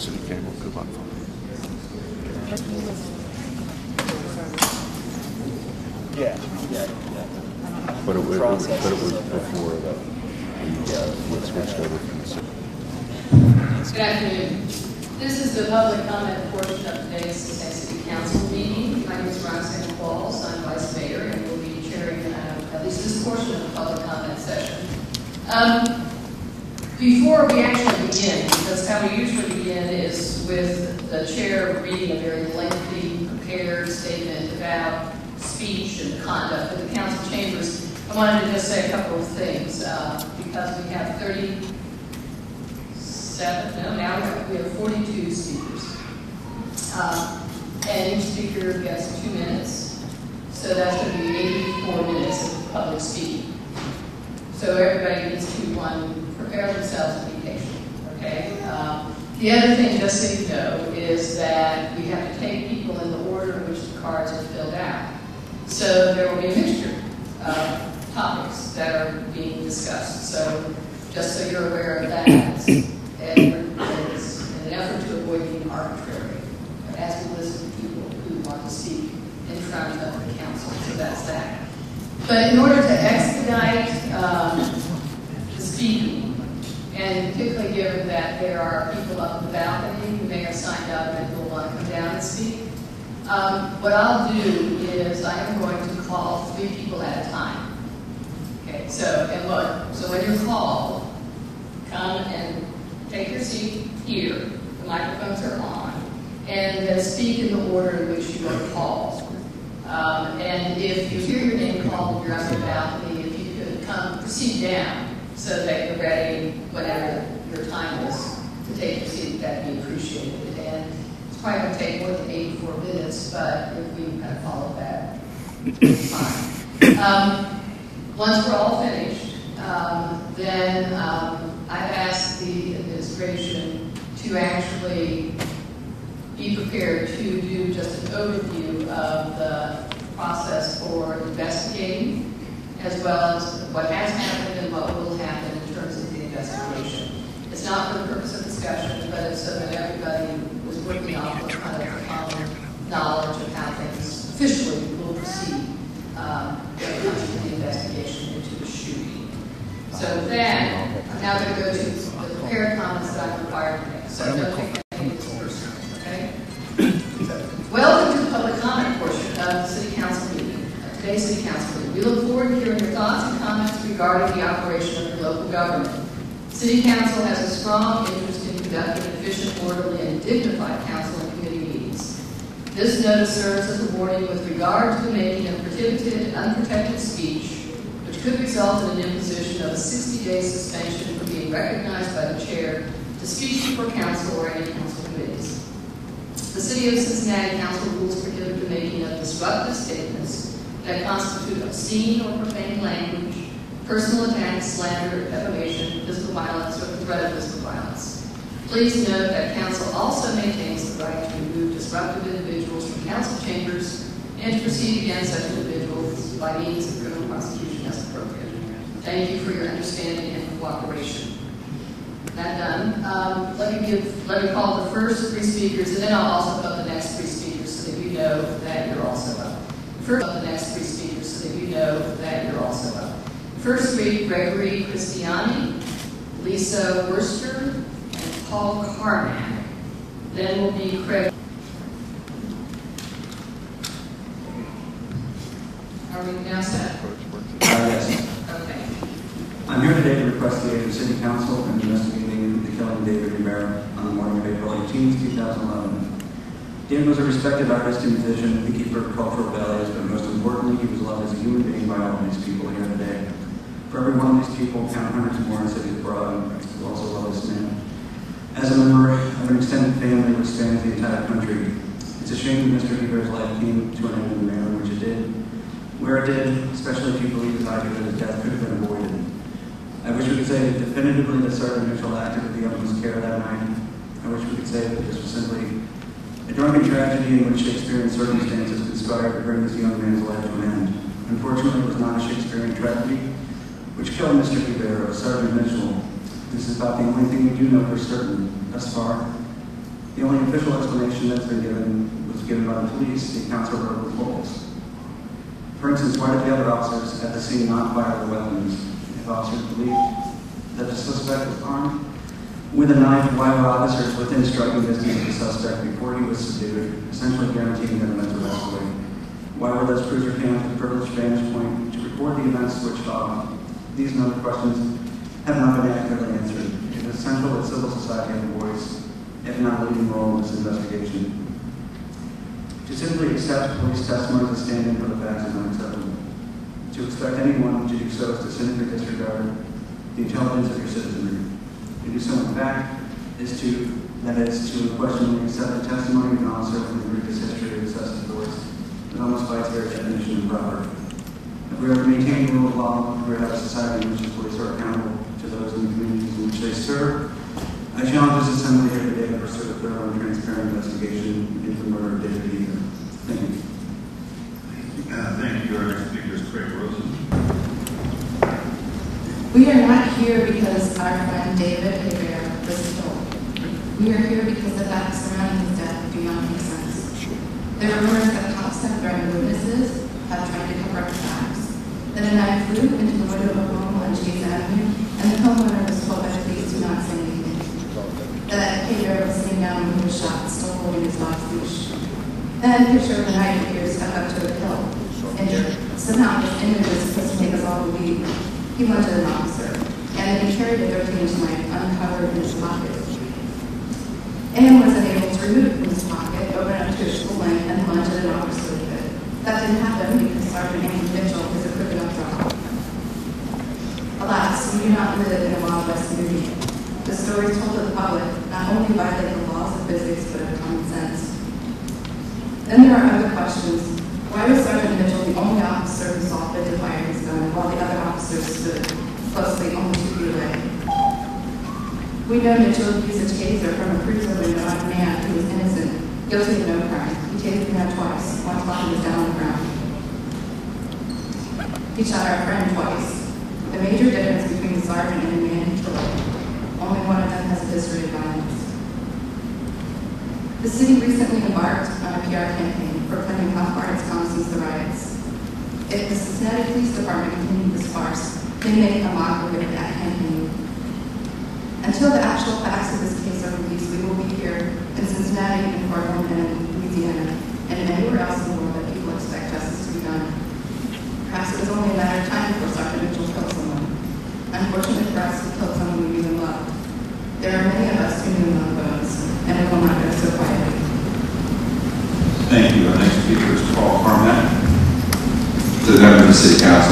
Okay, well, good luck. Yeah. But it was before that we switched over from the city. Good afternoon. This is the public comment portion of today's City Council meeting. My name is Roxanne Qualls. I'm Vice Mayor and will be chairing at least this portion of the public comment session. Before we actually begin, because how we usually begin is with the chair reading a very lengthy, prepared statement about speech and conduct in the council chambers, I wanted to just say a couple of things because we have 42 speakers. And each speaker gets 2 minutes. So that's going to be 84 minutes of public speaking. So everybody needs to, prepare themselves and be patient, okay? The other thing, just so you know, is that we have to take people in the order in which the cards are filled out. So there will be a mixture of topics that are being discussed. So just so you're aware of that, and in an effort to avoid being arbitrary, as we listen to people who want to speak in front of the council. So that's that. But in order to expedite the speaking, and particularly given that there are people up in the balcony who may have signed up and will want to come down and speak, what I'll do is I am going to call 3 people at a time. Okay, so when you're called, come and take your seat here. The microphones are on, and speak in the order in which you are called. And if you hear your name called and you're up in the balcony, if you could proceed down so that you're ready whenever your time is to take your seat, that'd be appreciated. And it's probably going to take more than 84 minutes, but if we kind of follow that, it's fine. Once we're all finished, then I've asked the administration to actually be prepared to do just an overview of the process for investigating, as well as what has happened and what will happen in terms of the investigation. It's not for the purpose of discussion, but it's so that everybody was working off of kind of the common knowledge of how things officially will proceed when it comes to the investigation into the shooting. So with that, I'm now going to go to the prepared comments that I'm required to make. So don't take any of this personal, okay? Welcome to the public comment portion of the City Council meeting, today's City Council meeting. We look forward to hearing your thoughts and comments regarding the operation of your local government. City Council has a strong interest in conducting efficient, orderly, and dignified council and committee meetings. This notice serves as a warning with regard to the making of prohibited and unprotected speech, which could result in an imposition of a 60-day suspension from being recognized by the chair to speak before council or any council committees. The City of Cincinnati Council rules prohibit the making of disruptive statements that constitute obscene or profane language, personal attacks, slander, defamation, physical violence, or the threat of physical violence. Please note that council also maintains the right to remove disruptive individuals from council chambers and to proceed against such individuals by means of criminal prosecution as appropriate. Thank you for your understanding and cooperation. That done, let me call the first 3 speakers, and then I'll also put the next 3 speakers so that you know that you're also up. First, the next 3 speakers so that you know that you're also up. First 3, Gregory Cristiani, Lisa Wurster, and Paul Carmack. Then will be Craig. Are we now set? Yes. Okay. I'm here today to request the aid of the City Council in investigating the killing of David Rivera on the morning of April 18, 2011. David was a respected artist and musician, the keeper of cultural values, but most importantly, he was loved as a human being by all of these people here today. For every one of these people, count hundreds more in cities abroad, who also love this man. As a member of an extended family which spans the entire country, it's a shame that Mr. Rivera's life came to an end in the manner in which it did. Where it did, especially if you believe his argument that his death could have been avoided. I wish we could say definitively that Sergeant Mitchell acted with the utmost care that night. I wish we could say that this was simply a drunken tragedy in which Shakespearean circumstances conspired to bring this young man's life to an end. Unfortunately, it was not a Shakespearean tragedy which killed Mr. Rivera, Sergeant Mitchell. This is about the only thing we do know for certain thus far. The only official explanation that's been given was given by the police, the accounts were over Qualls. For instance, why did the other officers at the scene not fire their weapons? If officers believed that the suspect was armed with a knife, why were officers within striking distance of the suspect before he was subdued, essentially guaranteeing that events would escalate? Why were those cruiser cams a privileged vantage point to record the events which followed? These and other questions have not been accurately answered. It is essential that civil society have a voice, if not a leading role in this investigation. To simply accept police testimony to stand in for the facts is unacceptable. To expect anyone to do so is to cynically disregard the intelligence of your citizenry. To do so, in fact, is to unquestionably accept the testimony of an officer from the previous history of excessive force that almost by its very definition improper. If we are to maintain the rule of law, if we are to have a society in which the police are accountable to those in the communities in which they serve, I challenge this assembly here today to pursue a thorough and transparent investigation into the murder of David Eager. Thank you. Thank you. Our next speaker is Craig Rosen. We are not here because our friend David Eager was killed. We are here because the facts surrounding his death do not make sense. There are rumors that cops have threatened witnesses, have tried to cover up the facts, that a knife flew into the window of a home on Chase Avenue, and the homeowner was told by police to not say anything. That Eager was sitting down when he was shot, still holding his dog's leash. Then a picture of the knife appears stuck up to a hill, injured. Somehow this image is supposed to make us all believe he wanted an officer, and that he carried a 13-inch knife uncovered in his pocket. And was unable to remove it from his pocket, open it up to his full length, and lunge at an officer with it. That didn't happen because Sergeant Andy Mitchell is a criminal drop. Alas, we do not live in a Wild West movie. The stories told to the public not only violate the laws of physics, but of common sense. Then there are other questions. Why was Sergeant Mitchell the only officer who saw fit to fire his gun while the other officers stood closely only 2 feet away? We know Mitchell used a taser from a cruiser window on a man who was innocent, guilty of no crime. He tasered him twice, once while he was down on the ground. He shot our friend twice. The major difference between the sergeant and the man he killed, only one of them has a history of violence. The city recently embarked on a PR campaign proclaiming how far it's come since the riots. If the Cincinnati Police Department continued this farce, they make a mockery of that campaign. Until the actual facts of this case are released, we will be here in Cincinnati and Portland and in Louisiana and anywhere else in the world that people expect justice to be done. Perhaps it was only a matter of time before Sergeant Mitchell killed someone. Unfortunately for us, he killed someone we knew and loved. There are many of us who knew and loved Bones, and we will not go so quietly. Thank you. Our next speaker is Paul Carmack. To the member of the City Council.